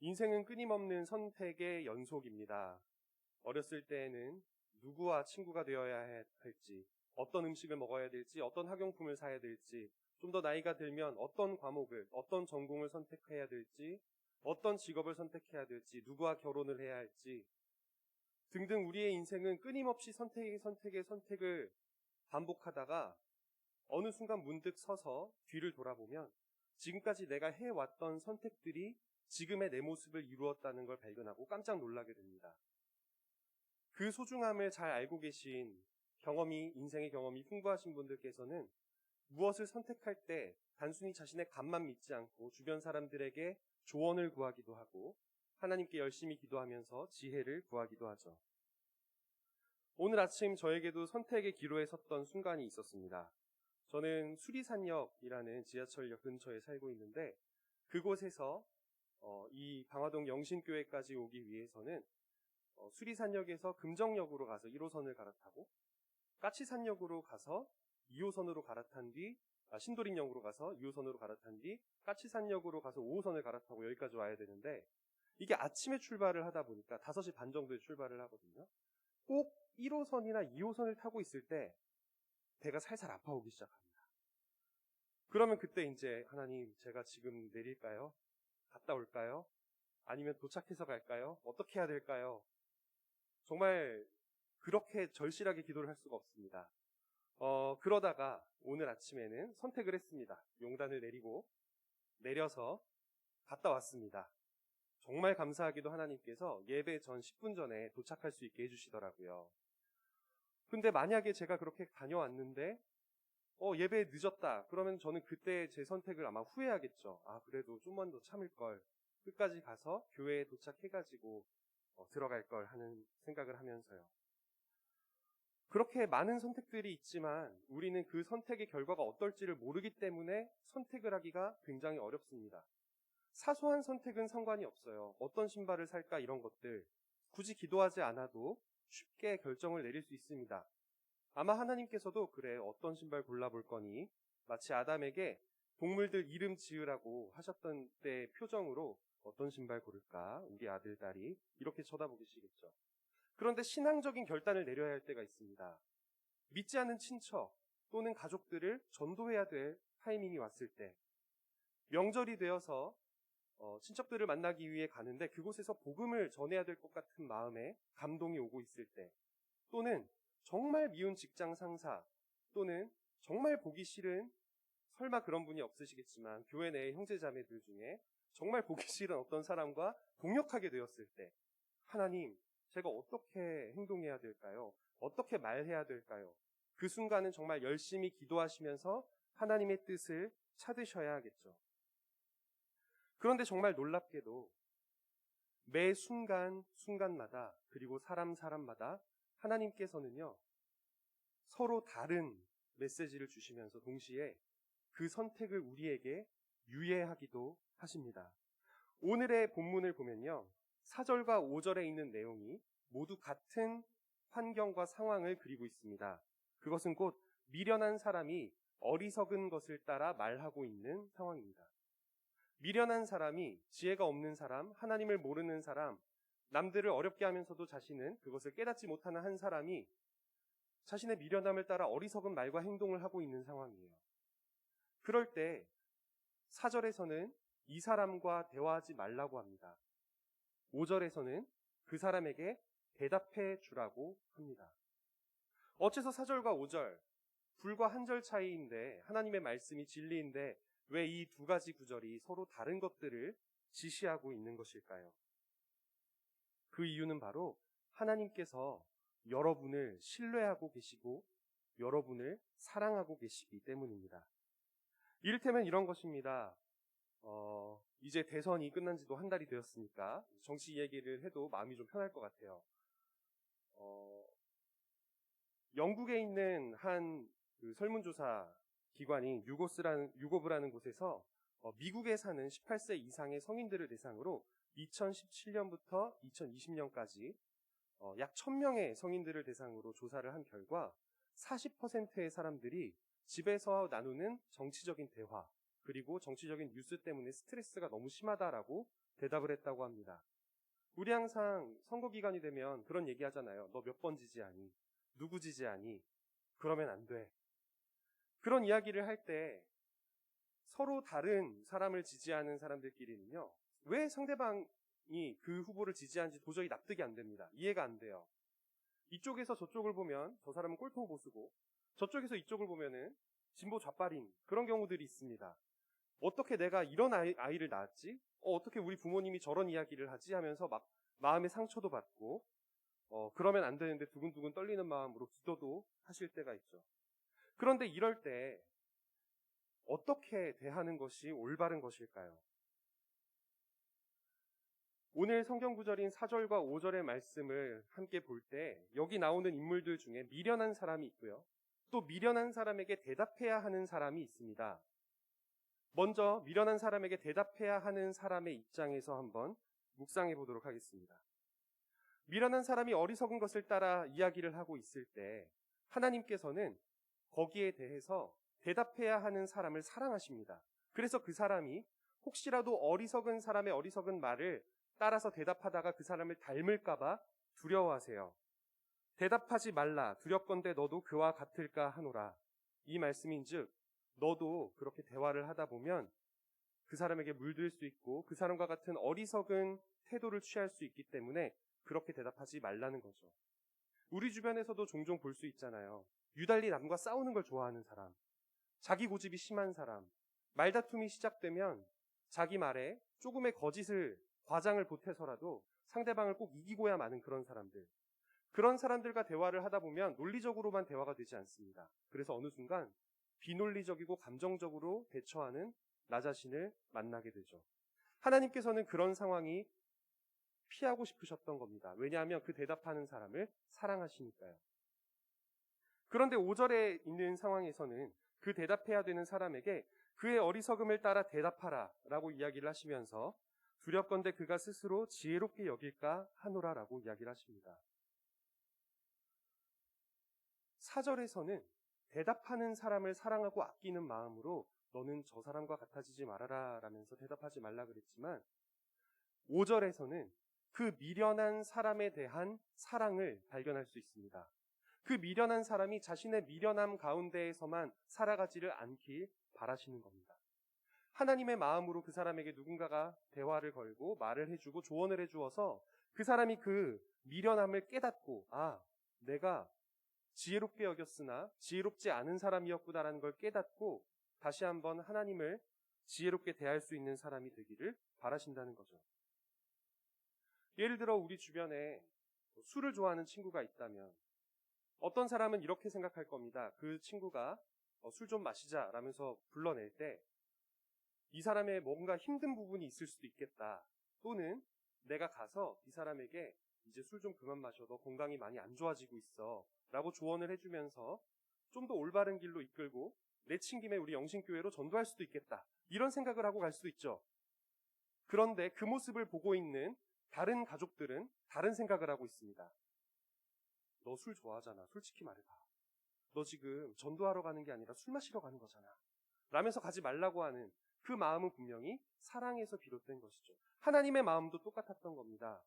인생은 끊임없는 선택의 연속입니다. 어렸을 때에는 누구와 친구가 되어야 할지, 어떤 음식을 먹어야 될지, 어떤 학용품을 사야 될지, 좀 더 나이가 들면 어떤 과목을, 어떤 전공을 선택해야 될지, 어떤 직업을 선택해야 될지, 누구와 결혼을 해야 할지 등등 우리의 인생은 끊임없이 선택을 반복하다가 어느 순간 문득 서서 뒤를 돌아보면 지금까지 내가 해왔던 선택들이 지금의 내 모습을 이루었다는 걸 발견하고 깜짝 놀라게 됩니다. 그 소중함을 잘 알고 계신 인생의 경험이 풍부하신 분들께서는 무엇을 선택할 때 단순히 자신의 감만 믿지 않고 주변 사람들에게 조언을 구하기도 하고 하나님께 열심히 기도하면서 지혜를 구하기도 하죠. 오늘 아침 저에게도 선택의 기로에 섰던 순간이 있었습니다. 저는 수리산역이라는 지하철역 근처에 살고 있는데 그곳에서 이 방화동 영신교회까지 오기 위해서는 수리산역에서 금정역으로 가서 1호선을 갈아타고 까치산역으로 가서 2호선으로 갈아탄 뒤 신도림역으로 가서 2호선으로 갈아탄 뒤 까치산역으로 가서 5호선을 갈아타고 여기까지 와야 되는데 이게 아침에 출발을 하다 보니까 5시 반 정도에 출발을 하거든요. 꼭 1호선이나 2호선을 타고 있을 때 배가 살살 아파오기 시작합니다. 그러면 그때 이제 하나님 제가 지금 내릴까요? 갔다 올까요? 아니면 도착해서 갈까요? 어떻게 해야 될까요? 정말 그렇게 절실하게 기도를 할 수가 없습니다. 그러다가 오늘 아침에는 선택을 했습니다. 용단을 내려서 갔다 왔습니다. 정말 감사하게도 하나님께서 예배 전 10분 전에 도착할 수 있게 해주시더라고요. 근데 만약에 제가 그렇게 다녀왔는데 예배 늦었다. 그러면 저는 그때 제 선택을 아마 후회하겠죠. 그래도 좀만 더 참을 걸. 끝까지 가서 교회에 도착해가지고 들어갈 걸 하는 생각을 하면서요. 그렇게 많은 선택들이 있지만 우리는 그 선택의 결과가 어떨지를 모르기 때문에 선택을 하기가 굉장히 어렵습니다. 사소한 선택은 상관이 없어요. 어떤 신발을 살까 이런 것들 굳이 기도하지 않아도 쉽게 결정을 내릴 수 있습니다. 아마 하나님께서도 그래 어떤 신발 골라볼 거니 마치 아담에게 동물들 이름 지으라고 하셨던 때의 표정으로 어떤 신발 고를까 우리 아들 딸이 이렇게 쳐다보시겠죠. 그런데 신앙적인 결단을 내려야 할 때가 있습니다. 믿지 않는 친척 또는 가족들을 전도해야 될 타이밍이 왔을 때, 명절이 되어서 친척들을 만나기 위해 가는데 그곳에서 복음을 전해야 될 것 같은 마음에 감동이 오고 있을 때, 또는 정말 미운 직장 상사 또는 정말 보기 싫은, 설마 그런 분이 없으시겠지만 교회 내의 형제자매들 중에 정말 보기 싫은 어떤 사람과 동역하게 되었을 때 하나님 제가 어떻게 행동해야 될까요? 어떻게 말해야 될까요? 그 순간은 정말 열심히 기도하시면서 하나님의 뜻을 찾으셔야 하겠죠. 그런데 정말 놀랍게도 매 순간마다 그리고 사람마다 하나님께서는요 서로 다른 메시지를 주시면서 동시에 그 선택을 우리에게 유예하기도 하십니다. 오늘의 본문을 보면요 4절과 5절에 있는 내용이 모두 같은 환경과 상황을 그리고 있습니다. 그것은 곧 미련한 사람이 어리석은 것을 따라 말하고 있는 상황입니다. 미련한 사람이, 지혜가 없는 사람, 하나님을 모르는 사람, 남들을 어렵게 하면서도 자신은 그것을 깨닫지 못하는 한 사람이 자신의 미련함을 따라 어리석은 말과 행동을 하고 있는 상황이에요. 그럴 때 4절에서는 이 사람과 대화하지 말라고 합니다. 5절에서는 그 사람에게 대답해 주라고 합니다. 어째서 4절과 5절, 불과 한 절 차이인데 하나님의 말씀이 진리인데 왜 이 두 가지 구절이 서로 다른 것들을 지시하고 있는 것일까요? 그 이유는 바로 하나님께서 여러분을 신뢰하고 계시고 여러분을 사랑하고 계시기 때문입니다. 이를테면 이런 것입니다. 이제 대선이 끝난 지도 한 달이 되었으니까 정치 얘기를 해도 마음이 좀 편할 것 같아요. 영국에 있는 한 그 설문조사 기관인 유고브라는 곳에서 미국에 사는 18세 이상의 성인들을 대상으로 2017년부터 2020년까지 약 1000명의 성인들을 대상으로 조사를 한 결과 40%의 사람들이 집에서 나누는 정치적인 대화 그리고 정치적인 뉴스 때문에 스트레스가 너무 심하다라고 대답을 했다고 합니다. 우리 항상 선거 기간이 되면 그런 얘기 하잖아요. 너 몇 번 지지하니? 누구 지지하니? 그러면 안 돼. 그런 이야기를 할 때 서로 다른 사람을 지지하는 사람들끼리는요, 왜 상대방이 그 후보를 지지하는지 도저히 납득이 안 됩니다. 이해가 안 돼요. 이쪽에서 저쪽을 보면 저 사람은 꼴통 보수고, 저쪽에서 이쪽을 보면은 진보 좌빨인 그런 경우들이 있습니다. 어떻게 내가 이런 아이를 낳았지? 어떻게 우리 부모님이 저런 이야기를 하지? 하면서 막 마음의 상처도 받고, 그러면 안 되는데 두근두근 떨리는 마음으로 기도도 하실 때가 있죠. 그런데 이럴 때 어떻게 대하는 것이 올바른 것일까요? 오늘 성경 구절인 4절과 5절의 말씀을 함께 볼 때 여기 나오는 인물들 중에 미련한 사람이 있고요. 또 미련한 사람에게 대답해야 하는 사람이 있습니다. 먼저 미련한 사람에게 대답해야 하는 사람의 입장에서 한번 묵상해 보도록 하겠습니다. 미련한 사람이 어리석은 것을 따라 이야기를 하고 있을 때 하나님께서는 거기에 대해서 대답해야 하는 사람을 사랑하십니다. 그래서 그 사람이 혹시라도 어리석은 사람의 어리석은 말을 따라서 대답하다가 그 사람을 닮을까봐 두려워하세요. 대답하지 말라. 두렵건대 너도 그와 같을까 하노라. 이 말씀인즉 너도 그렇게 대화를 하다 보면 그 사람에게 물들 수 있고 그 사람과 같은 어리석은 태도를 취할 수 있기 때문에 그렇게 대답하지 말라는 거죠. 우리 주변에서도 종종 볼 수 있잖아요. 유달리 남과 싸우는 걸 좋아하는 사람, 자기 고집이 심한 사람, 말다툼이 시작되면 자기 말에 조금의 거짓을, 과장을 보태서라도 상대방을 꼭 이기고야 마는 그런 사람들. 그런 사람들과 대화를 하다 보면 논리적으로만 대화가 되지 않습니다. 그래서 어느 순간 비논리적이고 감정적으로 대처하는 나 자신을 만나게 되죠. 하나님께서는 그런 상황이 피하고 싶으셨던 겁니다. 왜냐하면 그 대답하는 사람을 사랑하시니까요. 그런데 5절에 있는 상황에서는 그 대답해야 되는 사람에게 그의 어리석음을 따라 대답하라 라고 이야기를 하시면서 두렵건대 그가 스스로 지혜롭게 여길까 하노라 라고 이야기를 하십니다. 4절에서는 대답하는 사람을 사랑하고 아끼는 마음으로 너는 저 사람과 같아지지 말아라 라면서 대답하지 말라 그랬지만 5절에서는 그 미련한 사람에 대한 사랑을 발견할 수 있습니다. 그 미련한 사람이 자신의 미련함 가운데에서만 살아가지를 않길 바라시는 겁니다. 하나님의 마음으로 그 사람에게 누군가가 대화를 걸고 말을 해주고 조언을 해주어서 그 사람이 그 미련함을 깨닫고 내가 지혜롭게 여겼으나 지혜롭지 않은 사람이었구나라는 걸 깨닫고 다시 한번 하나님을 지혜롭게 대할 수 있는 사람이 되기를 바라신다는 거죠. 예를 들어 우리 주변에 술을 좋아하는 친구가 있다면 어떤 사람은 이렇게 생각할 겁니다. 그 친구가 술 좀 마시자 라면서 불러낼 때 이 사람의 뭔가 힘든 부분이 있을 수도 있겠다. 또는 내가 가서 이 사람에게 이제 술 좀 그만 마셔. 너 건강이 많이 안 좋아지고 있어. 라고 조언을 해주면서 좀 더 올바른 길로 이끌고 내친 김에 우리 영신교회로 전도할 수도 있겠다. 이런 생각을 하고 갈 수도 있죠. 그런데 그 모습을 보고 있는 다른 가족들은 다른 생각을 하고 있습니다. 너 술 좋아하잖아. 솔직히 말해봐. 너 지금 전도하러 가는 게 아니라 술 마시러 가는 거잖아. 라면서 가지 말라고 하는 그 마음은 분명히 사랑에서 비롯된 것이죠. 하나님의 마음도 똑같았던 겁니다.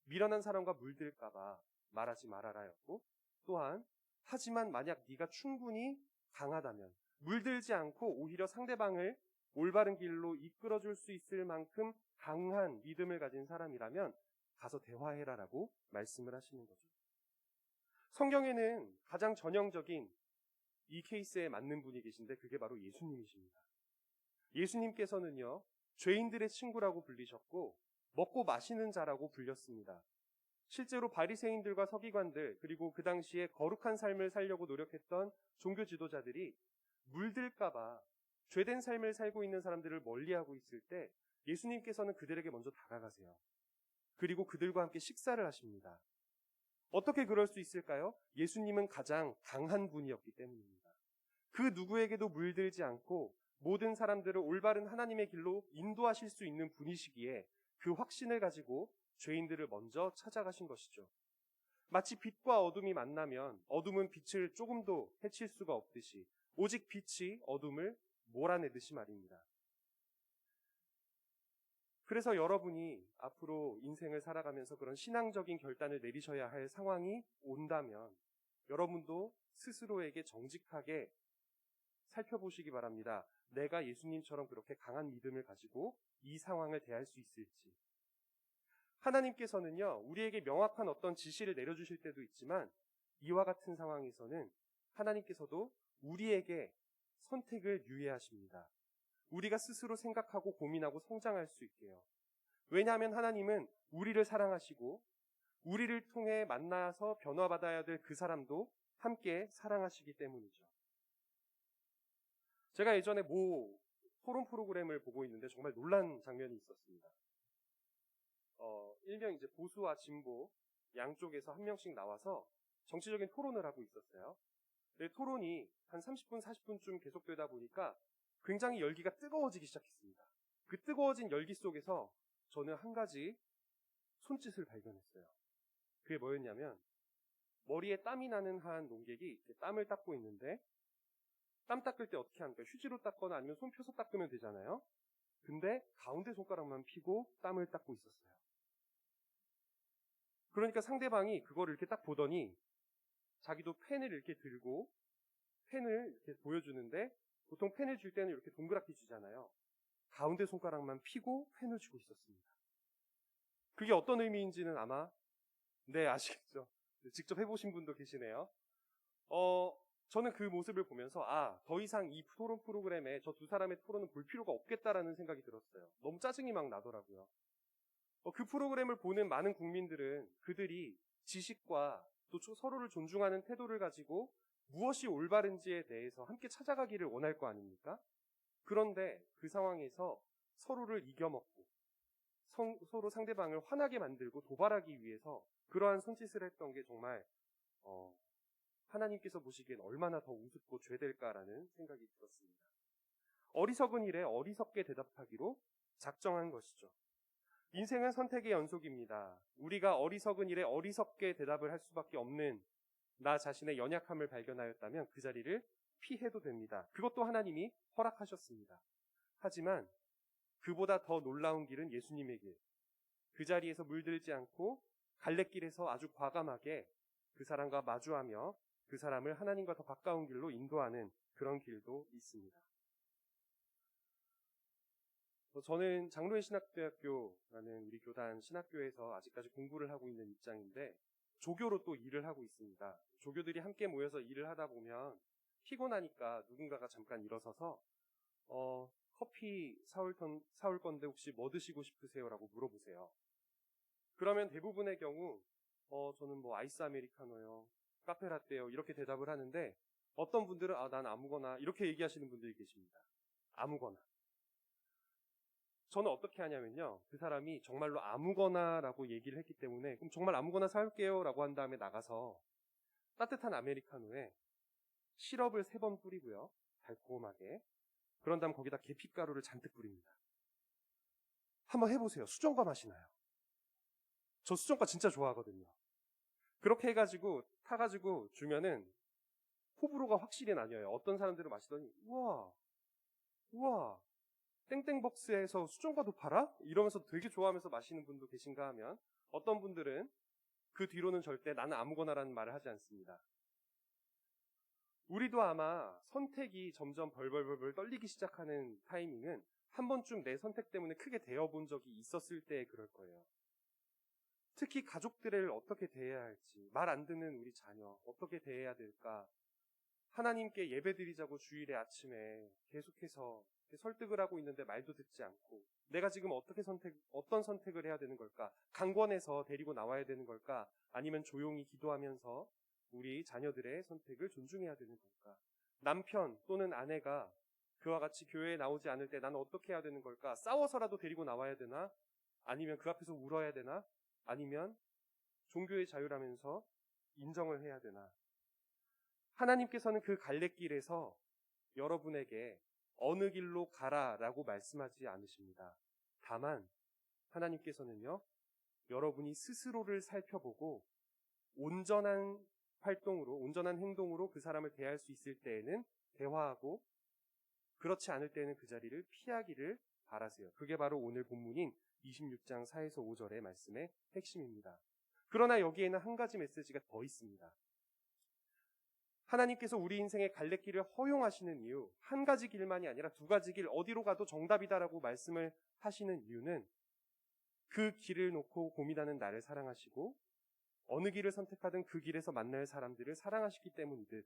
미련한 사람과 물들까봐 말하지 말아라였고 또한 하지만 만약 네가 충분히 강하다면 물들지 않고 오히려 상대방을 올바른 길로 이끌어줄 수 있을 만큼 강한 믿음을 가진 사람이라면 가서 대화해라라고 말씀을 하시는 거죠. 성경에는 가장 전형적인 이 케이스에 맞는 분이 계신데 그게 바로 예수님이십니다. 예수님께서는요, 죄인들의 친구라고 불리셨고 먹고 마시는 자라고 불렸습니다. 실제로 바리새인들과 서기관들 그리고 그 당시에 거룩한 삶을 살려고 노력했던 종교 지도자들이 물들까봐 죄된 삶을 살고 있는 사람들을 멀리하고 있을 때 예수님께서는 그들에게 먼저 다가가세요. 그리고 그들과 함께 식사를 하십니다. 어떻게 그럴 수 있을까요? 예수님은 가장 강한 분이었기 때문입니다. 그 누구에게도 물들지 않고 모든 사람들을 올바른 하나님의 길로 인도하실 수 있는 분이시기에 그 확신을 가지고 죄인들을 먼저 찾아가신 것이죠. 마치 빛과 어둠이 만나면 어둠은 빛을 조금도 해칠 수가 없듯이 오직 빛이 어둠을 몰아내듯이 말입니다. 그래서 여러분이 앞으로 인생을 살아가면서 그런 신앙적인 결단을 내리셔야 할 상황이 온다면 여러분도 스스로에게 정직하게 살펴보시기 바랍니다. 내가 예수님처럼 그렇게 강한 믿음을 가지고 이 상황을 대할 수 있을지. 하나님께서는요, 우리에게 명확한 어떤 지시를 내려주실 때도 있지만 이와 같은 상황에서는 하나님께서도 우리에게 선택을 유예하십니다. 우리가 스스로 생각하고 고민하고 성장할 수 있게요. 왜냐하면 하나님은 우리를 사랑하시고 우리를 통해 만나서 변화받아야 될 그 사람도 함께 사랑하시기 때문이죠. 제가 예전에 모 토론 프로그램을 보고 있는데 정말 놀란 장면이 있었습니다. 일명 이제 보수와 진보 양쪽에서 한 명씩 나와서 정치적인 토론을 하고 있었어요. 토론이 한 30분, 40분쯤 계속되다 보니까 굉장히 열기가 뜨거워지기 시작했습니다. 그 뜨거워진 열기 속에서 저는 한 가지 손짓을 발견했어요. 그게 뭐였냐면 머리에 땀이 나는 한 농객이 땀을 닦고 있는데 땀 닦을 때 어떻게 합니까? 휴지로 닦거나 아니면 손 펴서 닦으면 되잖아요. 근데 가운데 손가락만 펴고 땀을 닦고 있었어요. 그러니까 상대방이 그거를 이렇게 딱 보더니 자기도 펜을 이렇게 들고 펜을 이렇게 보여주는데 보통 펜을 줄 때는 이렇게 동그랗게 주잖아요. 가운데 손가락만 펴고 펜을 주고 있었습니다. 그게 어떤 의미인지는 아마 아시겠죠? 직접 해보신 분도 계시네요. 저는 그 모습을 보면서 더 이상 이 토론 프로그램에 저 두 사람의 토론은 볼 필요가 없겠다라는 생각이 들었어요. 너무 짜증이 막 나더라고요. 그 프로그램을 보는 많은 국민들은 그들이 지식과 또 서로를 존중하는 태도를 가지고 무엇이 올바른지에 대해서 함께 찾아가기를 원할 거 아닙니까? 그런데 그 상황에서 서로를 이겨먹고 서로 상대방을 화나게 만들고 도발하기 위해서 그러한 손짓을 했던 게 정말 하나님께서 보시기엔 얼마나 더 우습고 죄될까라는 생각이 들었습니다. 어리석은 일에 어리석게 대답하기로 작정한 것이죠. 인생은 선택의 연속입니다. 우리가 어리석은 일에 어리석게 대답을 할 수밖에 없는 나 자신의 연약함을 발견하였다면 그 자리를 피해도 됩니다. 그것도 하나님이 허락하셨습니다. 하지만 그보다 더 놀라운 길은 예수님의 길. 그 자리에서 물들지 않고 갈래길에서 아주 과감하게 그 사람과 마주하며 그 사람을 하나님과 더 가까운 길로 인도하는 그런 길도 있습니다. 저는 장로의 신학대학교라는 우리 교단 신학교에서 아직까지 공부를 하고 있는 입장인데 조교로 또 일을 하고 있습니다. 조교들이 함께 모여서 일을 하다 보면 피곤하니까 누군가가 잠깐 일어서서 커피 사올 건데 혹시 뭐 드시고 싶으세요? 라고 물어보세요. 그러면 대부분의 경우 저는 뭐 아이스 아메리카노요, 카페라떼요 이렇게 대답을 하는데 어떤 분들은 난 아무거나 이렇게 얘기하시는 분들이 계십니다. 아무거나. 저는 어떻게 하냐면요. 그 사람이 정말로 아무거나라고 얘기를 했기 때문에 그럼 정말 아무거나 사올게요 라고 한 다음에 나가서 따뜻한 아메리카노에 시럽을 3번 뿌리고요. 달콤하게. 그런 다음 거기다 계피가루를 잔뜩 뿌립니다. 한번 해보세요. 수정과 맛이 나요. 저 수정과 진짜 좋아하거든요. 그렇게 해가지고 타가지고 주면은 호불호가 확실히 나뉘어요. 어떤 사람들은 마시더니 우와 땡땡벅스에서 수정과도 팔아? 이러면서 되게 좋아하면서 마시는 분도 계신가 하면 어떤 분들은 그 뒤로는 절대 나는 아무거나라는 말을 하지 않습니다. 우리도 아마 선택이 점점 벌벌벌 떨리기 시작하는 타이밍은 한 번쯤 내 선택 때문에 크게 데워본 적이 있었을 때 그럴 거예요. 특히 가족들을 어떻게 대해야 할지, 말 안 듣는 우리 자녀 어떻게 대해야 될까, 하나님께 예배드리자고 주일에 아침에 계속해서 설득을 하고 있는데 말도 듣지 않고 내가 지금 어떤 선택을 해야 되는 걸까? 강권해서 데리고 나와야 되는 걸까? 아니면 조용히 기도하면서 우리 자녀들의 선택을 존중해야 되는 걸까? 남편 또는 아내가 그와 같이 교회에 나오지 않을 때 나는 어떻게 해야 되는 걸까? 싸워서라도 데리고 나와야 되나? 아니면 그 앞에서 울어야 되나? 아니면 종교의 자유라면서 인정을 해야 되나? 하나님께서는 그 갈래길에서 여러분에게 어느 길로 가라라고 말씀하지 않으십니다. 다만 하나님께서는요, 여러분이 스스로를 살펴보고 온전한 행동으로 그 사람을 대할 수 있을 때에는 대화하고 그렇지 않을 때에는 그 자리를 피하기를 바라세요. 그게 바로 오늘 본문인 26장 4에서 5절의 말씀의 핵심입니다. 그러나 여기에는 한 가지 메시지가 더 있습니다. 하나님께서 우리 인생의 갈래길을 허용하시는 이유, 한 가지 길만이 아니라 두 가지 길, 어디로 가도 정답이다라고 말씀을 하시는 이유는 그 길을 놓고 고민하는 나를 사랑하시고 어느 길을 선택하든 그 길에서 만날 사람들을 사랑하시기 때문이듯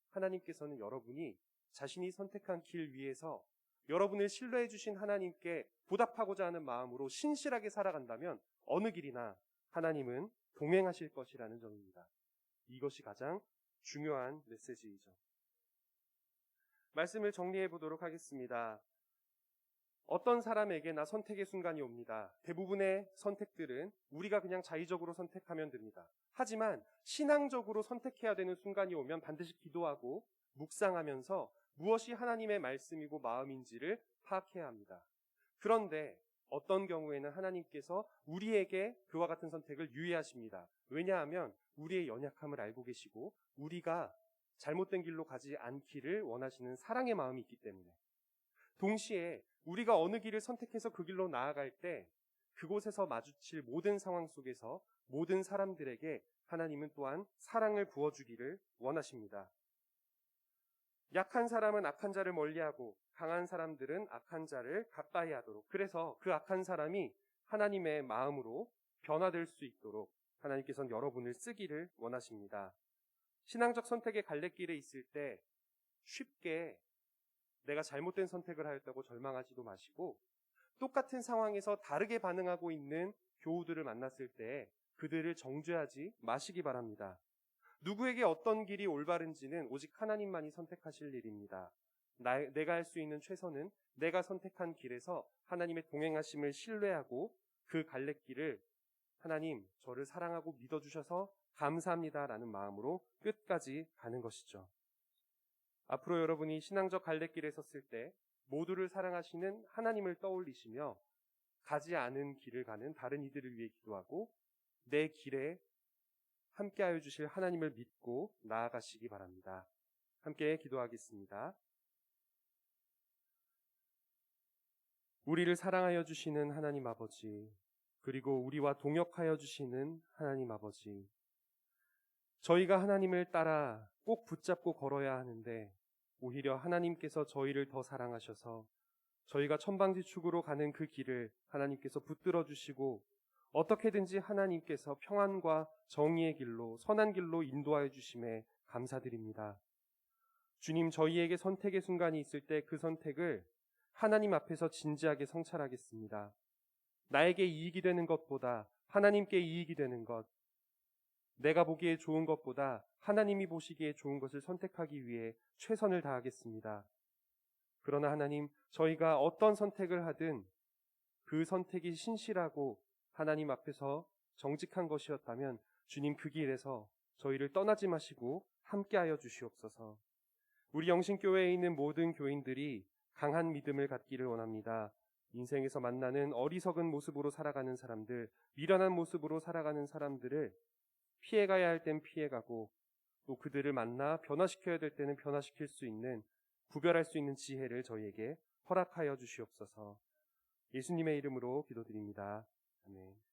하나님께서는 여러분이 자신이 선택한 길 위에서 여러분을 신뢰해 주신 하나님께 보답하고자 하는 마음으로 신실하게 살아간다면 어느 길이나 하나님은 동행하실 것이라는 점입니다. 이것이 가장 중요한 메시지이죠. 말씀을 정리해 보도록 하겠습니다. 어떤 사람에게나 선택의 순간이 옵니다. 대부분의 선택들은 우리가 그냥 자의적으로 선택하면 됩니다. 하지만 신앙적으로 선택해야 되는 순간이 오면 반드시 기도하고 묵상하면서 무엇이 하나님의 말씀이고 마음인지를 파악해야 합니다. 그런데 어떤 경우에는 하나님께서 우리에게 그와 같은 선택을 유예하십니다. 왜냐하면 우리의 연약함을 알고 계시고 우리가 잘못된 길로 가지 않기를 원하시는 사랑의 마음이 있기 때문에, 동시에 우리가 어느 길을 선택해서 그 길로 나아갈 때 그곳에서 마주칠 모든 상황 속에서 모든 사람들에게 하나님은 또한 사랑을 부어주기를 원하십니다. 약한 사람은 악한 자를 멀리하고 강한 사람들은 악한 자를 가까이 하도록, 그래서 그 악한 사람이 하나님의 마음으로 변화될 수 있도록 하나님께서는 여러분을 쓰기를 원하십니다. 신앙적 선택의 갈래길에 있을 때 쉽게 내가 잘못된 선택을 하였다고 절망하지도 마시고, 똑같은 상황에서 다르게 반응하고 있는 교우들을 만났을 때 그들을 정죄하지 마시기 바랍니다. 누구에게 어떤 길이 올바른지는 오직 하나님만이 선택하실 일입니다. 내가 할 수 있는 최선은 내가 선택한 길에서 하나님의 동행하심을 신뢰하고 그 갈래길을 하나님 저를 사랑하고 믿어주셔서 감사합니다라는 마음으로 끝까지 가는 것이죠. 앞으로 여러분이 신앙적 갈래길에 섰을 때 모두를 사랑하시는 하나님을 떠올리시며 가지 않은 길을 가는 다른 이들을 위해 기도하고 내 길에 함께하여 주실 하나님을 믿고 나아가시기 바랍니다. 함께 기도하겠습니다. 우리를 사랑하여 주시는 하나님 아버지, 그리고 우리와 동역하여 주시는 하나님 아버지, 저희가 하나님을 따라 꼭 붙잡고 걸어야 하는데 오히려 하나님께서 저희를 더 사랑하셔서 저희가 천방지축으로 가는 그 길을 하나님께서 붙들어 주시고 어떻게든지 하나님께서 평안과 정의의 길로, 선한 길로 인도하여 주심에 감사드립니다. 주님, 저희에게 선택의 순간이 있을 때 그 선택을 하나님 앞에서 진지하게 성찰하겠습니다. 나에게 이익이 되는 것보다 하나님께 이익이 되는 것, 내가 보기에 좋은 것보다 하나님이 보시기에 좋은 것을 선택하기 위해 최선을 다하겠습니다. 그러나 하나님, 저희가 어떤 선택을 하든 그 선택이 신실하고 하나님 앞에서 정직한 것이었다면 주님 그 길에서 저희를 떠나지 마시고 함께하여 주시옵소서. 우리 영신교회에 있는 모든 교인들이 강한 믿음을 갖기를 원합니다. 인생에서 만나는 어리석은 모습으로 살아가는 사람들, 미련한 모습으로 살아가는 사람들을 피해가야 할 땐 피해가고 또 그들을 만나 변화시켜야 될 때는 변화시킬 수 있는, 구별할 수 있는 지혜를 저희에게 허락하여 주시옵소서. 예수님의 이름으로 기도드립니다. 아멘.